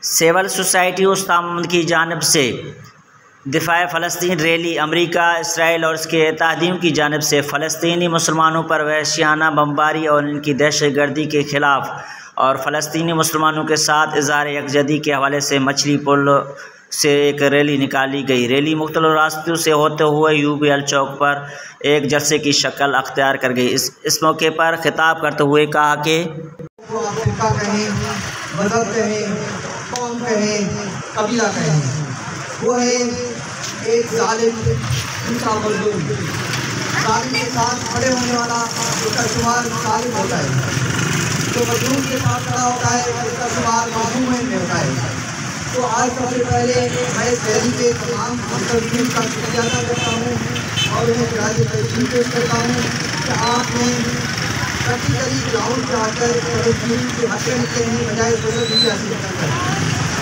Civil society استعمال کی جانب سے دفاع فلسطین ریلی امریکہ، اسرائیل اور اس کے اتحادیوں کی جانب سے فلسطینی مسلمانوں پر وحشیانہ بمباری اور ان کی دہشت گردی کے خلاف اور فلسطینی مسلمانوں کے ساتھ اظہار یکجہتی کے حوالے سے مچھلی پل سے ایک ریلی نکالی گئی۔ ریلی مختلف راستوں سے ہوتے ہوئے UBL چوک پر ایک جلسے کی شکل اختیار کر گئی۔ اس موقع پر خطاب کرتے ہوئے کہا کہ فرقہ کہیں، مذہب کہیں، قوم کہیں، قبیلہ کہیں، وہ ہے ایک ظالم دوسرا مظلوم۔ ظالم کے ساتھ کھڑے ہونے والا اس کا شمار ظالم ہوتا ہے، جو مظلوم کے ساتھ کھڑا ہوتا ہے اس کا شمار مظلوم میں ہوتا ہے۔ تو آج سب سے پہلے میں اس ریلی کے تمام مقصدین کا شکریہ ادا کرتا ہوں اور انہیں خراج تحسین پیش کرتا ہوں کہ آپ نے پریکٹیکلی گراؤنڈ پہ آ کر فلسطین کے حق میں نکلے ہیں، بجائے سوشل میڈیا سے نکل کر۔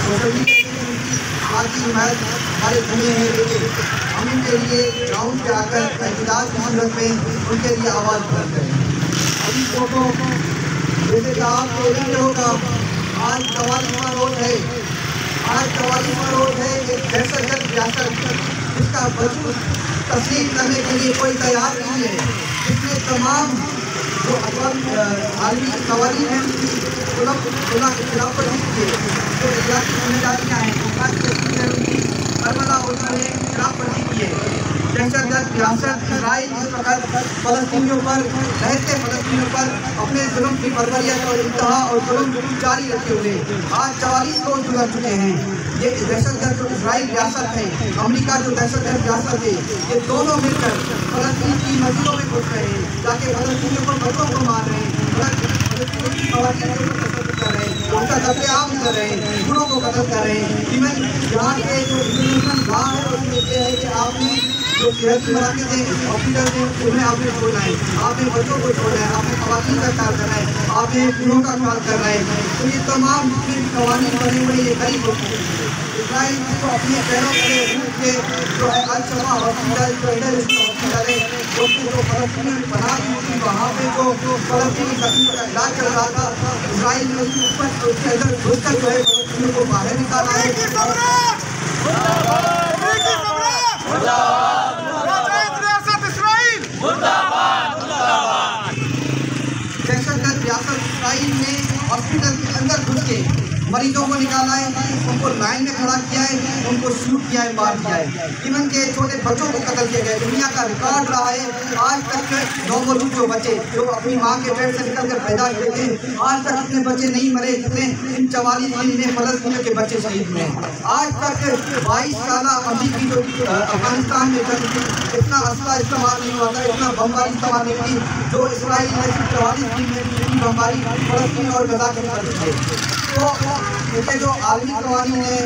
سوشل میڈیا کی آج کی حمایت ہمارے دھنے ہیں، لیکن ہم ان کے لیے گراؤنڈ پہ آ کر احتجاج کی صورت میں ان کے لیے آواز بلند کریں۔ ابھی فوٹو جیسے کہ آپ کو دیکھ ہوگا، آج 44واں روز ہے، آج 44واں روز ہے ایک دہشت گرد ریاست جس کا وجود تسلیم کرنے کے لیے کوئی تیار نہیں ہے، جس میں تمام جو عالمی قوانین ہیں خلا کے خلاف ورزی کی ہے، جو ریاستی ذمہ داریاں ہیں ان کی برملا ہوتا ہے خلاف ورزی کی ہے۔ دہشت گرد ریاست اسرائیل اس وقت فلسطینیوں پر رہتے فلسطینیوں پر اپنے ظلم کی پروریت اور انتہا اور ظلم جاری رکھے ہوئے آج 44 روز گزر چکے ہیں۔ یہ دہشت گرد جو اسرائیل ریاست ہے، امریکہ جو دہشت گرد ریاست ہے، یہ دونوں مل کر فلسطین کی مسجدوں میں گھس رہے ہیں، جاکہ فلسطینیوں کو بچوں کو مار رہے ہیں، فلسطینیوں کی خواتین کو قتل کر رہے ہیں، ان کا قتل عام کر رہے ہیں، بوڑھوں کو قتل کر رہے ہیں۔ ایون یہاں کے جو انٹرنیشنل لا ہے اس میں یہ ہے کہ آپ نے جو صحت کی مراکز ہیں، ہاسپٹل ہیں، انہیں آپ نے چھوڑنا ہے، آپ نے بچوں کو چھوڑنا ہے، آپ نے خواتین کا خیال کرنا ہے، آپ نے بوڑھوں کا خیال کرنا ہے۔ تو یہ تمام جتنے قوانین بنے ہوئے یہ غریب لوگ ہیں۔ اسرائیل کو اپنے پیروں کے روپ کے جو ہے الشفا ہاسپٹل جو انٹرنیشنل ہاسپٹل ہے، اس میں جو فلسطینیوں نے بنا دی تھی، وہاں پہ جو فلسطینی زخمیوں کا علاج چل رہا تھا، اسرائیل نے اس پر اس کے اندر گھس کر جو ہے فلسطینیوں کو باہر نکالا ہے۔ دہشت گرد ریاست اسرائیل نے ہاسپٹل کے اندر گھس کے مریضوں کو نکالا ہے، ان کو لائن میں کھڑا کیا ہے، ان کو شوٹ کیا ہے، مار دیا ہے، ایون کہ چھوٹے بچوں کو قتل کیا گیا۔ دنیا کا ریکارڈ رہا ہے آج تک کے نومولود جو بچے جو اپنی ماں کے پیٹ سے نکل کر پیدا ہوئے تھے، آج تک اتنے بچے نہیں مرے جتنے ان 44 دن میں فلسطینیوں کے بچے شہید ہوئے ہیں۔ آج تک 22 سالہ امریکی جو افغانستان میں جنگ تھی، اتنا اسلحہ استعمال نہیں ہوا تھا، اتنا بمباری استعمال نہیں کی جو اسرائیل نے 44 دن میں اتنی بمباری فلسطین اور غزہ کے اوپر کی ہے۔ تو یہ جو عالمی قوانین ہیں،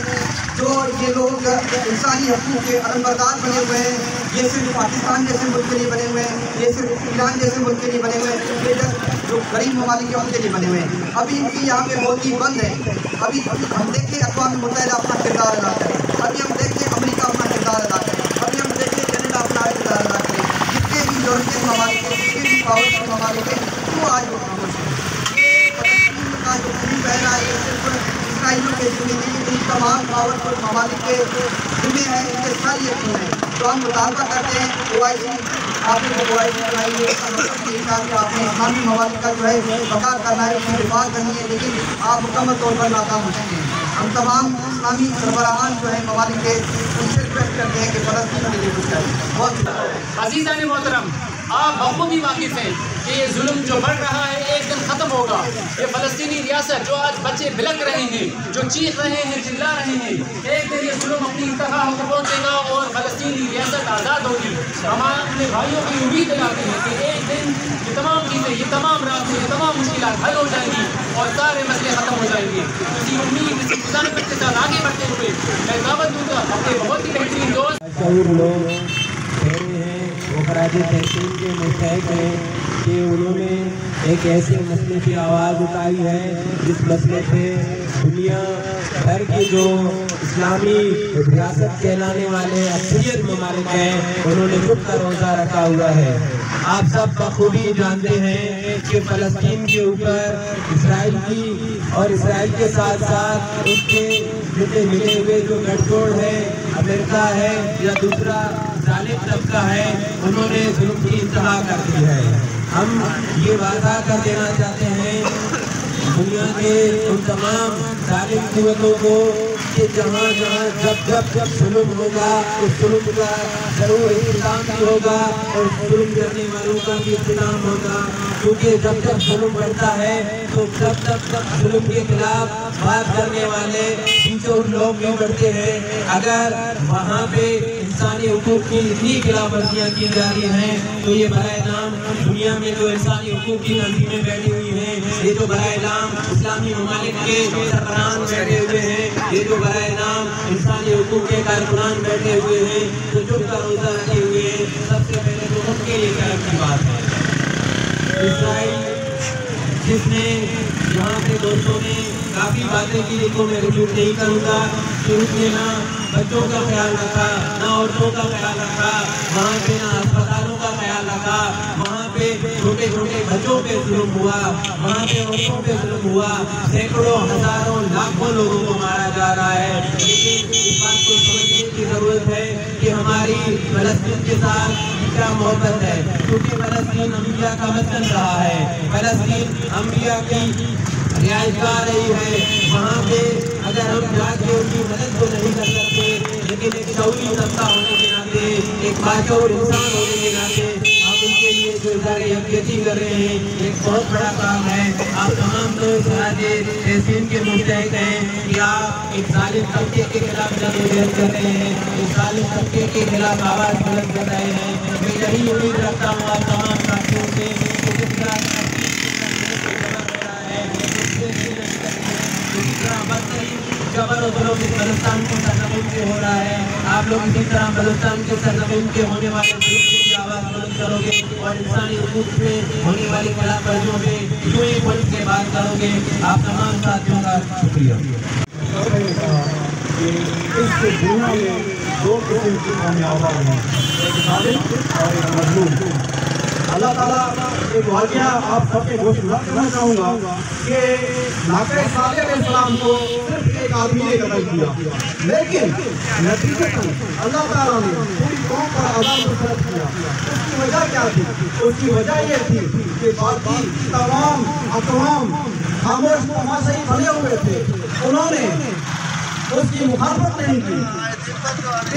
جو یہ لوگ انسانی حقوق کے علمبردار بنے ہوئے ہیں، یہ صرف پاکستان جیسے ملک کے لیے بنے ہوئے ہیں، یہ صرف ایران جیسے ملک کے لیے بنے ہوئے ہیں، یہ جو غریب ممالک ہیں ان کے لیے بنے ہوئے ہیں۔ ابھی ان کی یہاں پہ موتی بند ہے۔ ابھی ہم دیکھیں اقوام متحدہ اپنا کردار ادا کرے، ابھی ہم دیکھیں امریکہ اپنا کردار ادا کرے، ابھی ہم دیکھیں کینیڈا اپنا کردار ادا کرے، جتنے بھی یورپین ممالک ہیں، جتنے بھی پاورفل ممالک ہیں، وہ آج وہ خاموش ہیں۔ کا جو خون بہ رہا ہے یہ صرف اسرائیلیوں کے ذمہ نہیں، ان تمام پاورفل ممالک کے ذمہ ہیں، ان کے سر یہ کیوں ہیں۔ تو ہم مطالبہ کرتے ہیں OIC آپ نے جو OIC بنائی ہے اس کا مقصد یہی تھا کہ آپ نے اسلامی ممالک کا جو ہے بقا کرنا ہے، اس کی حفاظت کرنی ہے، لیکن آپ مکمل طور پر ناکام ہو چکے ہیں۔ ہم تمام اسلامی سربراہان جو ہیں ممالک کے ان سے ریکویسٹ کرتے ہیں کہ فلسطین کے لیے کچھ کریں۔ بہت عزیزان محترم، آپ بخوبی واقف ہیں کہ یہ ظلم جو بڑھ رہا ہے ایک دن ختم ہوگا۔ یہ فلسطینی ریاست جو آج بچے بلک رہے ہیں، جو چیخ رہے ہیں، چلا رہے ہیں، ایک دن یہ ظلم اپنی انتہا کو پہنچے گا اور فلسطینی ریاست آزاد ہوگی۔ ہم اپنے بھائیوں کی امید دلاتے ہیں کہ ایک دن یہ تمام چیزیں، یہ تمام راستے، یہ تمام مشکلات حل ہو جائیں گی اور سارے مسئلے ختم ہو جائیں گے۔ اسی امید، اسی مطابقت کے ساتھ آگے بڑھتے ہوئے میں دعوت دوں گا اپنے بہت ہی بہترین دوست لوگ ٹھہرے ہیں، وہ خراج تحسین کے مستحق ہیں کہ انہوں نے ایک ایسے مسئلے کی آواز اٹھائی ہے جس مسئلے پہ دنیا بھر کی جو اسلامی ریاست کہلانے والے اکثریت ممالک ہیں انہوں نے خود کا روزہ رکھا ہوا ہے۔ آپ سب بخوبی جانتے ہیں کہ فلسطین کے اوپر اسرائیل کی اور اسرائیل کے ساتھ ساتھ ان کے جتنے ملے ہوئے جو گٹھجوڑ ہے، امریکہ ہے یا دوسرا ظالم طبقہ ہے، انہوں نے ظلم کی انتہا کر دی ہے۔ ہم یہ وعدہ کر دینا چاہتے ہیں دنیا کے ان تمام ظالم قوتوں کو کہ جہاں جہاں جب ظلم ہوگا اس ظلم کا ضرور اختتام بھی ہوگا اور ظلم کرنے والوں کا بھی اختتام ہوگا، کیونکہ جب ظلم بڑھتا ہے تو تب ظلم کے خلاف بات کرنے والے پیچھے لوگ بھی بڑھتے ہیں۔ اگر وہاں پہ انسانی حقوق کی اتنی خلاف ورزیاں کی جا رہی ہیں تو یہ برائے نام دنیا میں جو انسانی حقوق کی تنظیمیں بیٹھی ہوئی ہیں، یہ جو برائے نام اسلامی ممالک کے سربراہان بیٹھے ہوئے ہیں، یہ جو برائے نام انسانی حقوق کے کارکنان بیٹھے ہوئے ہیں، تو چپ کا روزہ رکھے ہوئے ہیں، سب سے پہلے تو ان کے لیے شرم کی بات ہے۔ اسرائیل جس نے یہاں پہ دوستوں نے کافی باتیں کی، جن کو میں رجوع نہیں کروں گا کہ اس نے نہ بچوں کا خیال رکھا، نہ عورتوں کا خیال رکھا، وہاں پہ نہ اسپتالوں کا خیال رکھا، وہاں پہ چھوٹے چھوٹے بچوں پہ ظلم ہوا، وہاں پہ عورتوں پہ ظلم ہوا، سینکڑوں ہزاروں لاکھوں لوگوں کو مارا جا رہا ہے۔ لیکن اس بات کو سمجھنے کی ضرورت ہے کہ ہماری فلسطین کے ساتھ کیا محبت ہے، کیونکہ فلسطین انبیاء کا مسکن رہا ہے، فلسطین انبیاء کی رہائش گاہ رہی ہے۔ وہاں پہ اگر ہم جا کے ان کی مدد کو نہیں کر سکتے، لیکن ایک شعوری طبقہ ہونے کے ناطے، ایک باشعور انسان ہونے کے ناطے ہم ان کے لیے جو اظہار یکجہتی کر رہے ہیں، ایک بہت بڑا کام ہے۔ آپ تمام لوگ سراج تحسین کے مستحق ہیں کہ آپ ایک ظالم طبقے کے خلاف جدوجہد کر رہے ہیں، ایک ظالم طبقے کے خلاف آواز بلند کر رہے ہیں۔ میں یہی امید رکھتا ہوں آپ تمام ساتھیوں سے کہ جس طرح جبر و ظلم اس بلوچستان کے سرزمین سے ہو رہا ہے، آپ لوگ اسی طرح بلوچستان کے سرزمین کے ہونے والے ظلم کی بھی آواز بلند کرو گے اور انسانی حقوق میں ہونے والی خلاف ورزیوں پہ یوں ہی بلند کے بات کرو گے۔ آپ تمام ساتھیوں کا شکریہ۔ اس دنیا میں دو قسم کی قومیں آباد ہیں، ایک ظالم اور ایک مظلوم۔ اللہ تعالیٰ ایک واقعہ آپ سب کے گوشت کرنا چاہوں گا کہ ناقہ صالح علیہ السلام کو صرف ایک آدمی نے قتل کیا، لیکن نتیجتاً اللہ تعالیٰ نے پوری قوم پر عذاب مسلط کیا۔ اس کی وجہ کیا تھی؟ اس کی وجہ یہ تھی کہ باقی تمام اقوام خاموش تماشائی بنے ہوئے تھے، انہوں نے اس کی مخالفت نہیں کی۔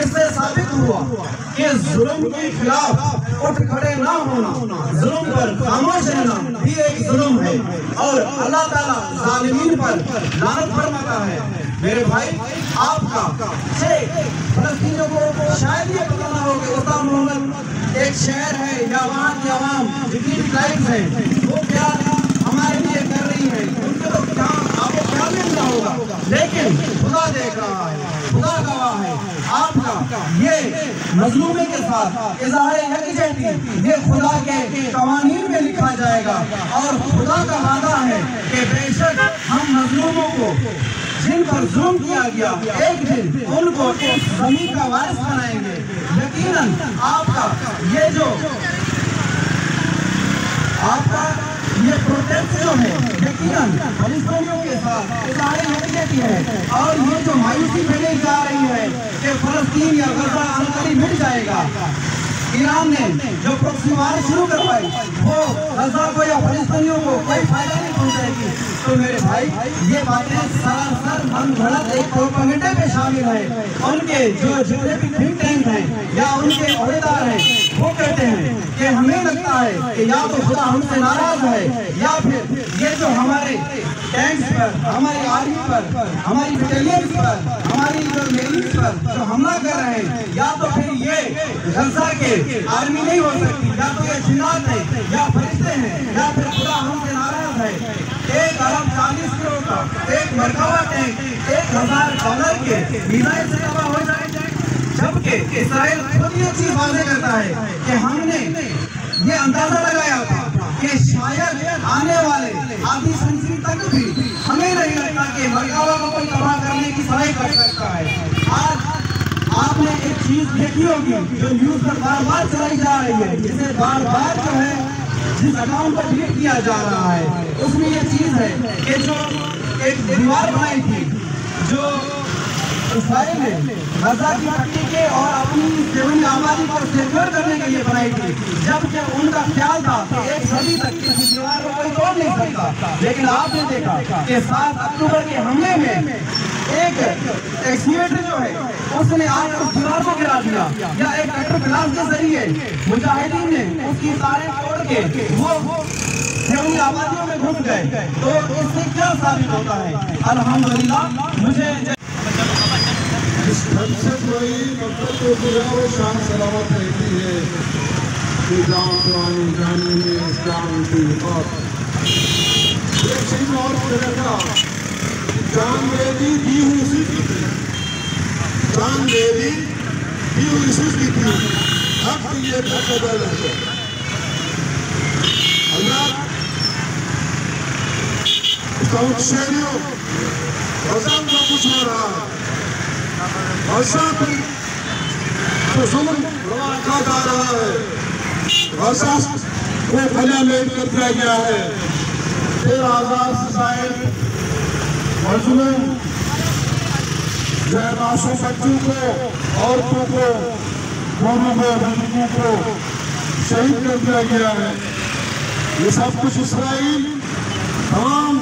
اس سے ثابت ہوا کہ ظلم کے خلاف اٹھ کھڑے نہ ہونا، ظلم پر خاموش رہنا بھی ایک ظلم ہے، اور اللہ تعالیٰ ظالمین پر لعنت فرماتا ہے۔ میرے بھائی، آپ کا فلسطینیوں کو شاید یہ پتہ نہ ہو کہ اسامہ محمد ایک شہر ہے یا وہاں کی عوام جتنی بھی ٹرائبز ہیں وہ کیا ہمارے لیے کر رہی ہے، ان کے تو کیا آپ کو کیا ملنا ہوگا، لیکن خدا دیکھ رہا ہے، خدا گواہ ہے۔ آپ کا یہ مظلومے کے ساتھ اظہار یکجہتی یہ خدا کے قوانین میں لکھا جائے گا، اور خدا کا وعدہ ہے کہ بے شک ہم مظلوموں کو جن پر ظلم کیا گیا ایک دن ان کو اس زمین کا وارث بنائیں گے۔ یقیناً آپ کا یہ جو آپ کا یہ پروٹیکٹ جو ہے یقیناً فلسطینیوں کے ساتھ اظہار یکجہتی ہے، اور یہ جو مایوسی پھیلائی جا رہی ہے کہ فلسطین یا غزہ عنقریب مل جائے گا، ایران نے جو پروکسی وار شروع کروائی وہ غزہ کو یا فلسطینیوں کو کوئی فائدہ نہیں پہنچائے گی۔ تو میرے بھائی، یہ باتیں سراسر من گھڑت ایک پروپیگنڈے میں شامل ہیں۔ ان کے جو جتنے بھی تھنک ٹینک ہیں یا ان کے عہدیدار ہیں وہ کہتے ہیں کہ ہمیں لگتا ہے کہ یا تو خدا ہم سے ناراض ہے، یا پھر یہ جو ہمارے ٹینکس پر، ہماری آرمی پر، ہماری بٹالینز پر، ہماری جو نیویز پر جو حملہ کر رہے ہیں، یا تو پھر یہ غزہ کے آرمی نہیں ہو سکتی، یا تو یہ جنات ہیں یا فرشتے ہیں، یا پھر خدا ہم سے ناراض ہے۔ 1 ارب 40 کروڑ کا ایک مرکبہ ٹینک $1000 کے میزائل سے تباہ ہو جائے، جبکہ اسرائیل خود یہ چیز واضح کرتا ہے کہ ہم نے یہ اندازہ لگایا تھا کہ شاید آنے والے آدھی سنچری تک بھی ہمیں نہیں لگتا کہ مرکبہ کو کوئی تباہ کرنے کی صلاحیت کر سکتا ہے۔ آج آپ نے ایک چیز دیکھی ہوگی جو نیوز پر بار بار چلائی جا رہی ہے، جسے بار بار جو ہے جس اکاؤنٹ پر ڈیلیٹ کیا جا رہا ہے، اس میں یہ چیز ہے کہ جو ایک دیوار بنائی تھی جو اسرائیل نے غزہ کی پٹی کے اور اپنی زمینی آبادی کو سیکیور کرنے کے لیے بنائی تھی، جبکہ ان کا خیال تھا کہ ایک صدی تک کسی دیوار کو کوئی توڑ نہیں سکتا، لیکن آپ نے دیکھا کہ 7 اکتوبر کے حملے میں ایک ایکسکیویٹر جو ہے اس نے آج اس دیوار کو گرا دیا، یا ایک ٹریکٹر کلاس کے ذریعے مجاہدین نے اس کی تاریں توڑ کے وہ زمینی آبادیوں میں گھس گئے۔ تو اس سے کیا ثابت ہوتا ہے؟ الحمدللہ مجھے اس گھر سے کوئی مقصد کو خدا و شان سلامت رہتی ہے کہ جان پرانی جانی میں اسلام کی بات ایک چیز اور دیکھا، جان میری دی ہوئی اسی کی تھی، جان میری دی ہوئی اسی کی تھی، حق یہ بدل ہے۔ اللہ شہریوں غزہ کا کچھ ہو رہا ہے، غزہ تو ظلم رکھا جا رہا ہے، غزہ کو پھلے میں کر دیا گیا ہے، 13,000 فضائل مظلوم معصوم بچوں کو، عورتوں کو، دونوں کو، بزرگوں کو شہید کر دیا گیا ہے۔ یہ سب کچھ اسرائیل تمام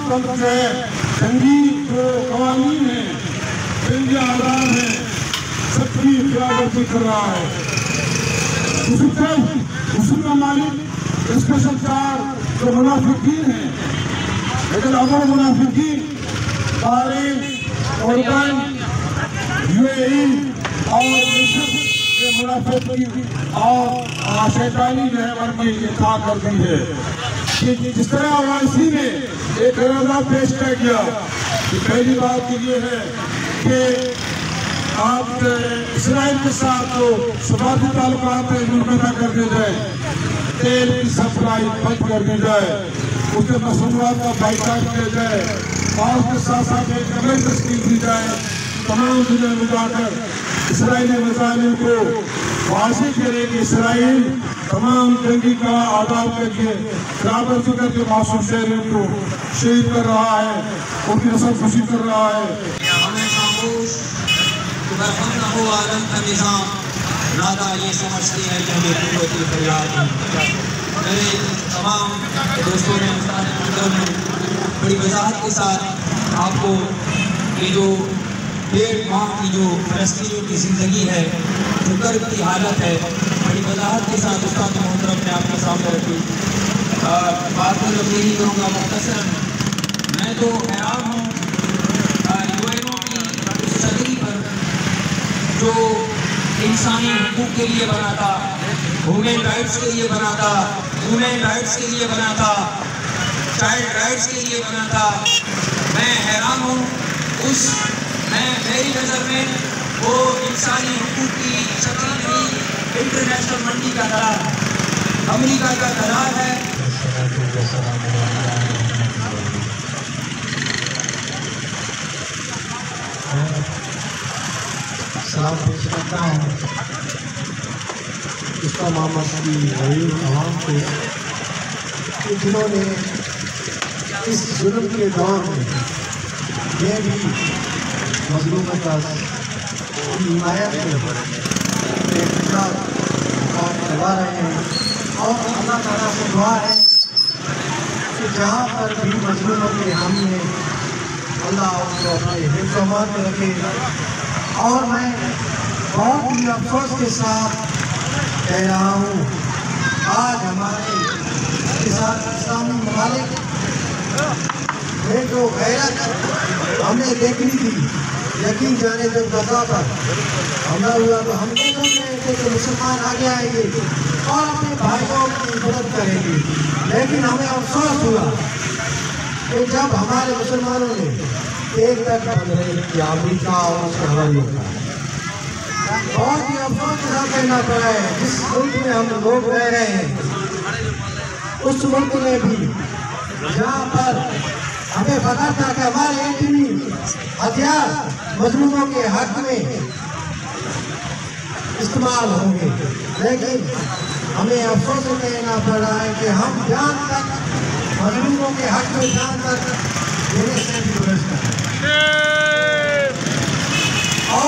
جنگی جو قوانین ہیں، جنگی آزاد ہیں، سب کی خلاف ورزی کر رہا ہے۔ اسی کا مالک اسپیشل 4 جو منافقین ہیں، لیکن اگر منافقین بحرین، اردن، UAE اور مصر کے منافقین اور شیطانی جو ہے ان کی اطاع کر دی ہے کہ جس طرح اوائسی نے ایک عرضہ پیش کر گیا کہ پہلی بات یہ ہے کہ آپ اسرائیل کے ساتھ تو سفارتی تعلقات منقطع کر دی جائے، تیل کی سپلائی بند کر دی جائے، اس کے مصنوعات کا بائیکاٹ کیا جائے، اور اس کے ساتھ ساتھ ایک کمیٹی تشکیل دی جائے، تمام دنیا میں جا کر اسرائیلی مظالم کو واضح کرے کہ اسرائیل تمام جنگی کا آداب کر کے خلاف ورزی کر کے معصوم شہریوں کو شہید کر رہا ہے، ان کی نسل خوشی کر رہا ہے۔ ہمیں خاموش برہم نہ ہو عالم کا نظام، رادا یہ سمجھتی ہے کہ ہمیں قوتی فریاد ہے۔ میرے تمام دوستوں نے بڑی وضاحت کے ساتھ آپ کو یہ جو 1.5 ماہ کی جو فلسطینیوں کی زندگی ہے، جو کرب کی حالت ہے، بڑی وضاحت کے ساتھ استاد محترم نے آپ کے سامنے رکھی۔ بات کو جب یہی کروں گا مختصراً، میں تو حیران ہوں UNO کی اس صدری پر جو انسانی حقوق کے لیے بنا تھا، ہیومن رائٹس کے لیے بنا تھا، وومن رائٹس کے لیے بنا تھا، چائلڈ رائٹس کے لیے بنا تھا۔ میں حیران ہوں، میری نظر میں وہ انسانی حقوق کی شکل نہیں، انٹرنیشنل منڈی کا دلال، امریکہ کا دلال ہے۔ سلام پیش کرتا ہوں اس کا محمد کی غریب عوام کو کہ جنہوں نے اس ظلم کے دور میں یہ بھی مظلوموں کا حمایت میں کام کروا رہے ہیں، اور اللہ تعالیٰ سے دعا ہے کہ جہاں پر بھی مظلوموں کے حامی ہیں اللہ ان کو اپنے حفظ و امان میں رکھے۔ اور میں بہت ہی افسوس کے ساتھ کہہ رہا ہوں، آج ہمارے اسلامی ممالک میں جو غیرت ہم نے دیکھنی تھی، یقین جانے جب غزہ پر حملہ ہوا تو ہم نہیں سمجھ رہے تھے کہ مسلمان آگے آئیں گے اور اپنے بھائیوں کی مدد کریں گے، لیکن ہمیں افسوس ہوا کہ جب ہمارے مسلمانوں نے ایک تک بند رہی کہ امریکہ اور اس کا حوالی ہوتا ہے۔ بہت ہی افسوس کے ساتھ کہنا پڑا ہے، جس ملک میں ہم لوگ رہ رہے ہیں اس ملک میں بھی جہاں پر ہمیں پتا تھا کہ ہمارے ایٹمی ہتھیار مظلوموں کے حق میں استعمال ہوں گے، لیکن ہمیں افسوس سے کہنا پڑ رہا ہے کہ ہم جان تک مظلوموں کے حق میں جان تک دینے سے بھی گریز کریں۔ اور